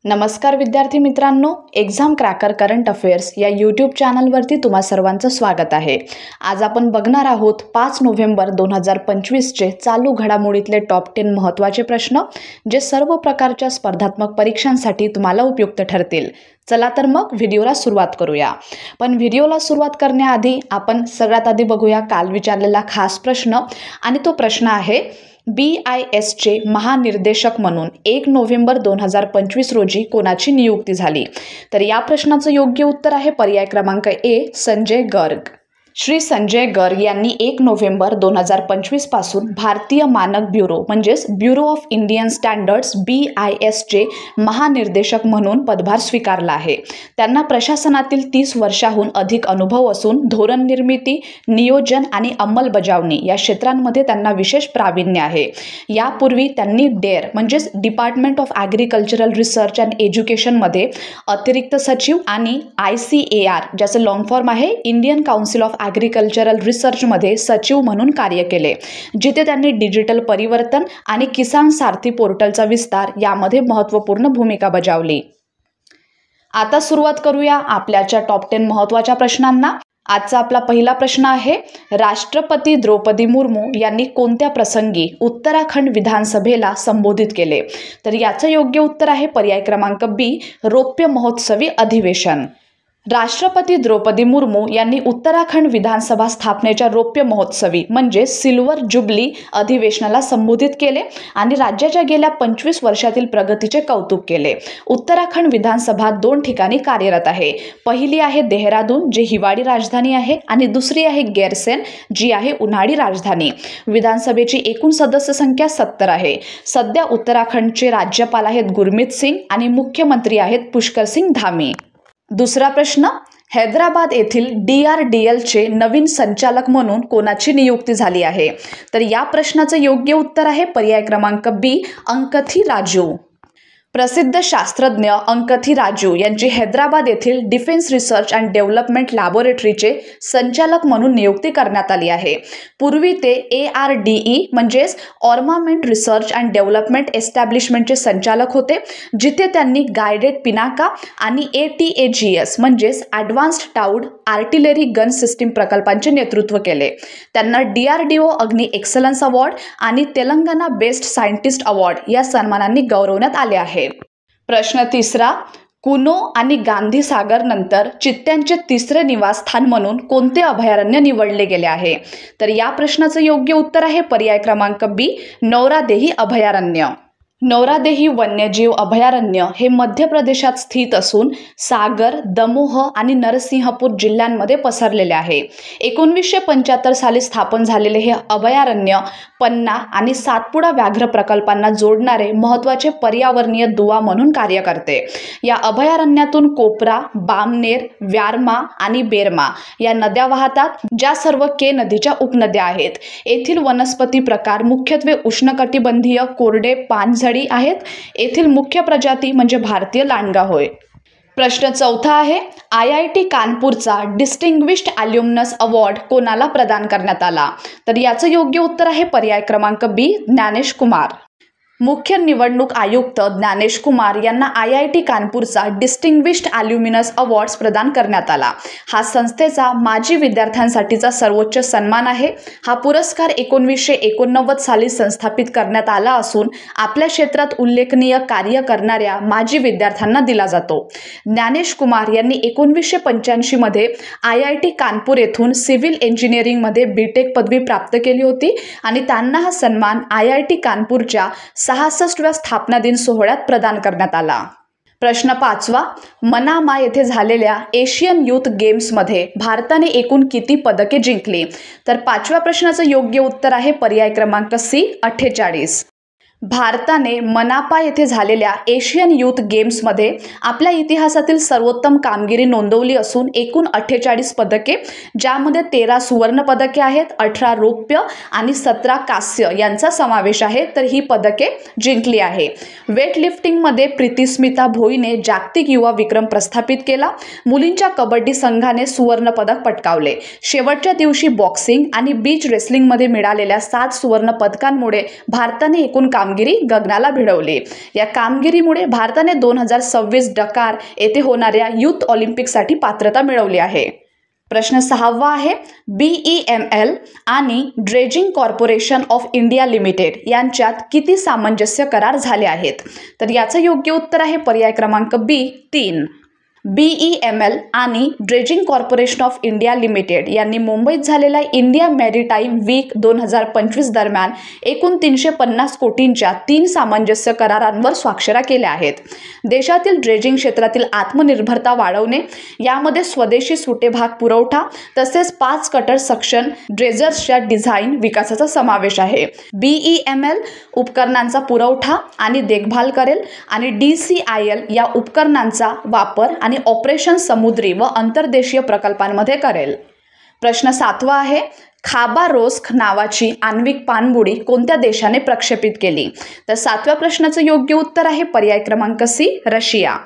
नमस्कार विद्यार्थी मित्रांनो, एक्झाम क्रॅकर करंट अफेअर्स या यूट्यूब चॅनलवरती तुम्हा सर्वांचं स्वागत आहे। आज आपण बघणार आहोत 5 नोव्हेंबर 2025चे चालू घडामोडीतले टॉप 10 महत्त्वाचे प्रश्न, जे सर्व प्रकारच्या स्पर्धात्मक परीक्षांसाठी तुम्हाला उपयुक्त ठरतील। चला तर मग व्हिडिओला सुरुवात करूया। पण व्हिडिओला सुरुवात करण्याआधी आपण सगळ्यात आधी बघूया काल विचारलेला खास प्रश्न, आणि तो प्रश्न आहे BISचे महानिर्देशक म्हणून 1 नोव्हेंबर 2025 रोजी कोणाची नियुक्ती झाली? तर या प्रश्नाचं योग्य उत्तर आहे पर्याय क्रमांक A, संजय गर्ग। श्री संजय गर्ग यांनी 1 नोव्हेंबर 2025 पासून भारतीय मानक ब्युरो म्हणजेच ब्युरो ऑफ इंडियन स्टँडर्ड्स BISचे महानिर्देशक म्हणून पदभार स्वीकारला आहे। त्यांना प्रशासनातील 30 वर्षाहून अधिक अनुभव असून धोरण निर्मिती, नियोजन आणि अंमलबजावणी या क्षेत्रांमध्ये त्यांना विशेष प्रावीण्य आहे। यापूर्वी त्यांनी डेअर म्हणजेच department of agricultural research and एज्युकेशनमध्ये अतिरिक्त सचिव आणि ICAR ज्याचं लॉंग फॉर्म आहे इंडियन काउन्सिल ऑफ ॲग्रिकल्चरल रिसर्चमध्ये सचिव म्हणून कार्य केले, जिथे त्यांनी डिजिटल परिवर्तन आणि किसान सारथी पोर्टलचा विस्तार यामध्ये महत्त्वपूर्ण भूमिका बजावली। आता सुरुवात करूया आपल्याच्या टॉप 10 महत्त्वाच्या प्रश्नांना। आजचा आपला पहिला प्रश्न आहे, राष्ट्रपती द्रौपदी मुर्मू यांनी कोणत्या प्रसंगी उत्तराखंड विधानसभेला संबोधित केले? तर याचं योग्य उत्तर आहे पर्याय क्रमांक B, रौप्य महोत्सवी अधिवेशन। राष्ट्रपती द्रौपदी मुर्मू यांनी उत्तराखंड विधानसभा स्थापनेच्या रौप्य महोत्सवी म्हणजे सिल्वर जुबली अधिवेशनाला संबोधित केले आणि राज्याच्या गेल्या 25 वर्षातील प्रगतीचे कौतुक केले। उत्तराखंड विधानसभा 2 ठिकाणी कार्यरत आहे। पहिली आहे देहरादून, जी हिवाळी राजधानी आहे, आणि दुसरी आहे गैरसैंण, जी आहे उन्हाळी राजधानी। विधानसभेची एकूण सदस्य संख्या 70 आहे। सध्या उत्तराखंडचे राज्यपाल आहेत गुरमीत सिंग आणि मुख्यमंत्री आहेत पुष्कर सिंग धामी। दुसरा प्रश्न, हैदराबाद येथील DRDLचे नवीन संचालक म्हणून कोणाची नियुक्ती झाली आहे? तर या प्रश्नाचं योग्य उत्तर आहे पर्याय क्रमांक B, अंकथी राजू। प्रसिद्ध शास्त्रज्ञ अंकथी राजू यांची हैदराबाद येथील डिफेन्स रिसर्च अँड डेव्हलपमेंट लॅबोरेटरीचे संचालक म्हणून नियुक्ती करण्यात आली आहे। पूर्वी ते ARDE म्हणजेच ऑर्मामेंट रिसर्च अँड डेव्हलपमेंट एस्टॅब्लिशमेंटचे संचालक होते, जिथे त्यांनी गायडेड पिनाका आणि ATAGS म्हणजेच advanced towed artillery gun system प्रकल्पांचे नेतृत्व केले। त्यांना DRDO अग्नि एक्सलन्स अवॉर्ड आणि तेलंगणा बेस्ट सायंटिस्ट अवॉर्ड या सन्मानांनी गौरवण्यात आले आहे। प्रश्न तिसरा, कुनो आणि गांधी सागर नंतर चित्त्यांचे तिसरे निवासस्थान म्हणून कोणते अभयारण्य निवडले गेले आहे? तर या प्रश्नाचं योग्य उत्तर आहे पर्याय क्रमांक B, नौरादेही अभयारण्य। नौरादेही वन्यजीव अभयारण्य हे मध्य प्रदेशात स्थित असून सागर, दमोह आणि नरसिंहपूर जिल्ह्यांमध्ये पसरलेले आहे। 1975 साली स्थापन झालेले हे अभयारण्य पन्ना आणि सातपुडा व्याघ्र प्रकल्पांना जोडणारे महत्त्वाचे पर्यावरणीय दुवा म्हणून कार्य करते। या अभयारण्यातून कोपरा, बामनेर, व्यारमा आणि बेरमा या नद्या वाहतात, ज्या सर्व के नदीच्या उपनद्या आहेत। येथील वनस्पती प्रकार मुख्यत्वे उष्णकटिबंधीय कोरडे पानझडी आहेत। येथील मुख्य प्रजाती म्हणजे भारतीय लांडगा होय। प्रश्न चौथा आहे, IIT कानपूरचा डिस्टिंग्विश्ड ॲल्युमनस अवॉर्ड कोणाला प्रदान करण्यात आला? तर याचं योग्य उत्तर आहे पर्याय क्रमांक B, ज्ञानेश कुमार। मुख्य निवडणूक आयुक्त ज्ञानेश कुमार यांना IIT कानपूरचा डिस्टिंग्विश्ड ॲल्युमिनस अवॉर्ड्स प्रदान करण्यात आला। हा संस्थेचा माजी विद्यार्थ्यांसाठीचा सर्वोच्च सन्मान आहे। हा पुरस्कार 1989 साली संस्थापित करण्यात आला असून आपल्या क्षेत्रात उल्लेखनीय कार्य करणाऱ्या माजी विद्यार्थ्यांना दिला जातो। ज्ञानेश कुमार यांनी 1985 मध्ये IIT कानपूर येथून सिव्हिल इंजिनिअरिंगमध्ये BTech पदवी प्राप्त केली होती आणि त्यांना हा सन्मान IIT कानपूरच्या 66व्या स्थापना दिन सोहळ्यात प्रदान करण्यात आला। प्रश्न पाचवा, मनामा येथे झालेल्या एशियन युथ गेम्समध्ये भारताने एकूण किती पदके जिंकली? तर 5व्या प्रश्नाचं योग्य उत्तर आहे पर्याय क्रमांक C, 48। भारताने मनापा येथे झालेल्या एशियन युथ गेम्समध्ये आपल्या इतिहासातील सर्वोत्तम कामगिरी नोंदवली असून एकूण 48 पदके, ज्यामध्ये 13 सुवर्ण पदके आहेत, 18 रौप्य आणि 17 कांस्य यांचा समावेश आहे, तर ही पदके जिंकली आहे। वेटलिफ्टिंगमध्ये प्रीतिस्मिता भोईने जागतिक युवा विक्रम प्रस्थापित केला। मुलींच्या कबड्डी संघाने सुवर्ण पदक पटकावले। शेवटच्या दिवशी बॉक्सिंग आणि बीच रेसलिंगमध्ये मिळालेल्या 7 सुवर्ण पदकांमुळे भारताने एकूण कामगिरी गगनाला भिडवली। या कामगिरीमुळे भारताने 2026 डकार येथे होणाऱ्या युथ ऑलिम्पिकसाठी पात्रता मिळवली आहे। प्रश्न 6 आहे, BEML आणि dredging corporation of India limited यांच्यात किती सामंजस्य करार झाले आहेत? तर याचं योग्य उत्तर आहे पर्याय क्रमांक B 3। BEML आणि dredging corporation of India limited यांनी मुंबईत झालेल्या इंडिया मॅरीटाईम वीक 2025 दरम्यान एकूण 350 कोटींच्या 3 सामंजस्य करारांवर स्वाक्षऱ्या केल्या आहेत। देशातील ड्रेजिंग क्षेत्रातील आत्मनिर्भरता वाढवणे, यामध्ये स्वदेशी सुटे भाग पुरवठा तसेच 5 कटर सक्शन ड्रेजर्सच्या डिझाईन विकासाचा समावेश आहे। BEML उपकरणांचा पुरवठा आणि देखभाल करेल आणि DCIL या उपकरणांचा वापर आणि ऑपरेशन समुद्री व अंतर्देशीय प्रकल्पांमध्ये करेल। प्रश्न 7 आहे, खाबारोस्क नावाची आण्विक पाणबुडी कोणत्या देशाने प्रक्षेपित केली? तर 7व्या प्रश्नाचं योग्य उत्तर आहे पर्याय क्रमांक C रशिया।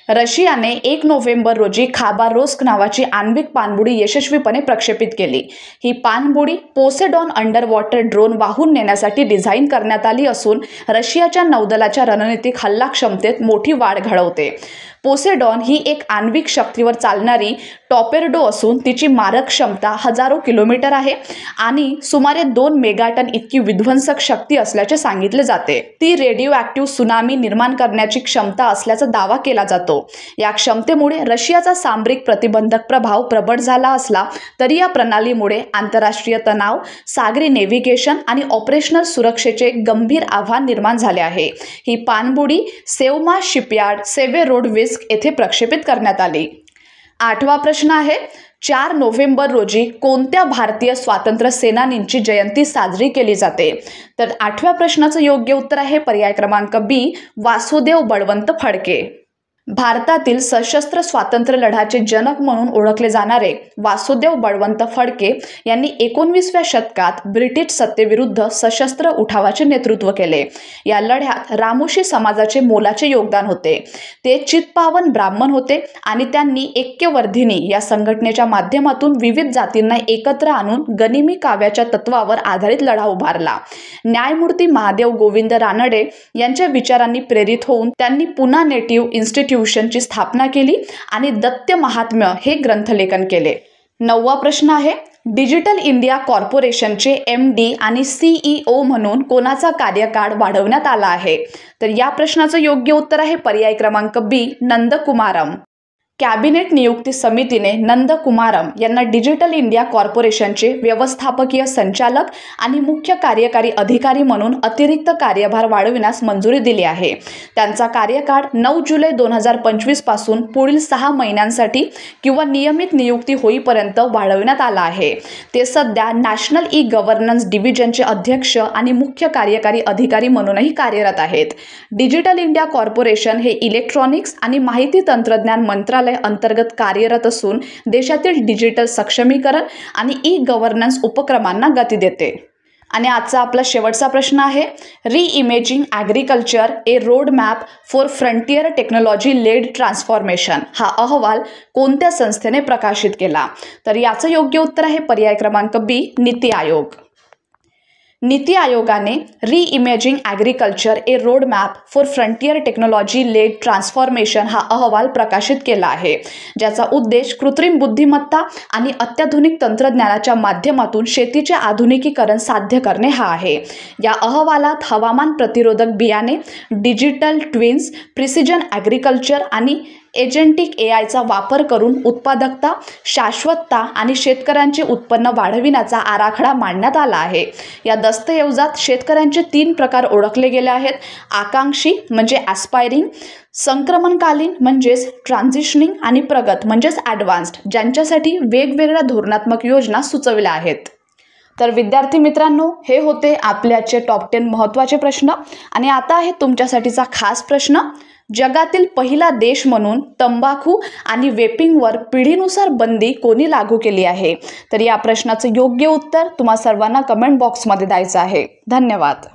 रशियाने 1 नोव्हेंबर रोजी खाबारोस्क नावाची आण्विक पाणबुडी यशस्वीपणे प्रक्षेपित केली। ही पाणबुडी पोसेडॉन अंडर वॉटर ड्रोन वाहून नेण्यासाठी डिझाईन करण्यात आली असून रशियाच्या नौदलाच्या रणनीतिक हल्ला क्षमतेत मोठी वाढ घडवते। पोसेडॉन ही एक आण्विक शक्तीवर चालणारी टॉपेर्डो असून तिची मारक क्षमता हजारो किलोमीटर आहे आणि सुमारे 2 मेगाटन इतकी विध्वंसक शक्ती असल्याचे सांगितले जाते। ती रेडिओ ॲक्टिव्ह सुनामी निर्माण करण्याची क्षमता असल्याचा दावा केला जातो। या क्षमतेमुळे रशियाचा सामरिक प्रतिबंधक प्रभाव प्रबळ झाला असला तरी या प्रणालीमुळे आंतरराष्ट्रीय तणाव, सागरी नेव्हिगेशन आणि ऑपरेशनल सुरक्षेचे गंभीर आव्हान निर्माण झाले आहे। ही पाणबुडी सेव्मा शिपयार्ड सेव्हेरोडोस्क येथे प्रक्षेपित करण्यात आली। 8वा प्रश्न आहे, 4 नोव्हेंबर रोजी कोणत्या भारतीय स्वातंत्र्य सेनानींची जयंती साजरी केली जाते? तर 8व्या प्रश्नाचं योग्य उत्तर आहे पर्याय क्रमांक B वासुदेव बळवंत फडके। भारतातील सशस्त्र स्वातंत्र्य लढ्याचे जनक म्हणून ओळखले जाणारे वासुदेव बळवंत फडके यांनी 19व्या शतकात ब्रिटिश सत्तेविरुद्ध सशस्त्र उठावाचे नेतृत्व केले। या लढ्यात रामोशी समाजाचे मोलाचे योगदान होते। ते चित्पावन ब्राह्मण होते आणि त्यांनी ऐक्यवर्धिनी या संघटनेच्या माध्यमातून विविध जातींना एकत्र आणून गनिमी काव्याच्या तत्वावर आधारित लढा उभारला। न्यायमूर्ती महादेव गोविंद रानडे यांच्या विचारांनी प्रेरित होऊन त्यांनी पुना नेटिव्ह इन्स्टिट्यूशनची स्थापना केली आणि दत्त महात्म्य हे ग्रंथलेखन केले। 9वा प्रश्न आहे, डिजिटल इंडिया कॉर्पोरेशनचे MD आणि CEO म्हणून कोणाचा कार्यकाळ वाढवण्यात आला आहे? तर या प्रश्नाचं योग्य उत्तर आहे पर्याय क्रमांक B नंदकुमारम। कॅबिनेट नियुक्ती समितीने नंदकुमारम यांना डिजिटल इंडिया कॉर्पोरेशनचे व्यवस्थापकीय संचालक आणि मुख्य कार्यकारी अधिकारी म्हणून अतिरिक्त कार्यभार वाढविण्यास मंजुरी दिली आहे। त्यांचा कार्यकाळ 9 जुलै 2025 पासून पुढील 6 महिन्यांसाठी किंवा नियमित नियुक्ती होईपर्यंत वाढवण्यात आला आहे। ते सध्या नॅशनल ई-गव्हर्नन्स डिव्हिजनचे अध्यक्ष आणि मुख्य कार्यकारी अधिकारी म्हणूनही कार्यरत आहेत। डिजिटल इंडिया कॉर्पोरेशन हे इलेक्ट्रॉनिक्स आणि माहिती तंत्रज्ञान मंत्रालय अंतर्गत कार्यरत असून देशातील डिजिटल सक्षमीकरण आणि ई-गव्हर्नन्स उपक्रमांना गती देते। आणि आजचा आपला शेवटचा प्रश्न आहे, reimagining agriculture a road map for frontier technology led transformation हा अहवाल कोणत्या संस्थेने प्रकाशित केला? तर याचं योग्य उत्तर आहे पर्याय क्रमांक B नीती आयोग। नीती आयोगाने reimagining agriculture a road map for frontier technology led transformation हा अहवाल प्रकाशित केला आहे, ज्याचा उद्देश कृत्रिम बुद्धिमत्ता आणि अत्याधुनिक तंत्रज्ञानाच्या माध्यमातून शेतीचे आधुनिकीकरण साध्य करणे हा आहे। या अहवालात हवामान प्रतिरोधक बियाणे, डिजिटल ट्विन्स, प्रिसिजन ॲग्रिकल्चर आणि एजेंटिक AIचा वापर करून उत्पादकता, शाश्वतता आणि शेतकऱ्यांचे उत्पन्न वाढविण्याचा आराखडा मांडण्यात आला आहे। या दस्तऐवजात शेतकऱ्यांचे 3 प्रकार ओळखले गेले आहेत, आकांक्षी म्हणजे ॲस्पायरिंग, संक्रमणकालीन म्हणजेच ट्रान्झिशनिंग आणि प्रगत म्हणजेच ॲडव्हान्स्ड, ज्यांच्यासाठी वेगवेगळ्या धोरणात्मक योजना सुचविल्या आहेत। तर विद्यार्थी मित्रांनो, हे होते आपल्याचे टॉप 10 महत्त्वाचे प्रश्न आणि आता आहे तुमच्यासाठीचा खास प्रश्न, जगातील पहिला देश म्हणून तंबाखू आणि वेपिंगवर पिढीनुसार बंदी कोणी लागू केली आहे? तर या प्रश्नाचं योग्य उत्तर तुम्हा सर्वांना कमेंट बॉक्समध्ये द्यायचं आहे। धन्यवाद।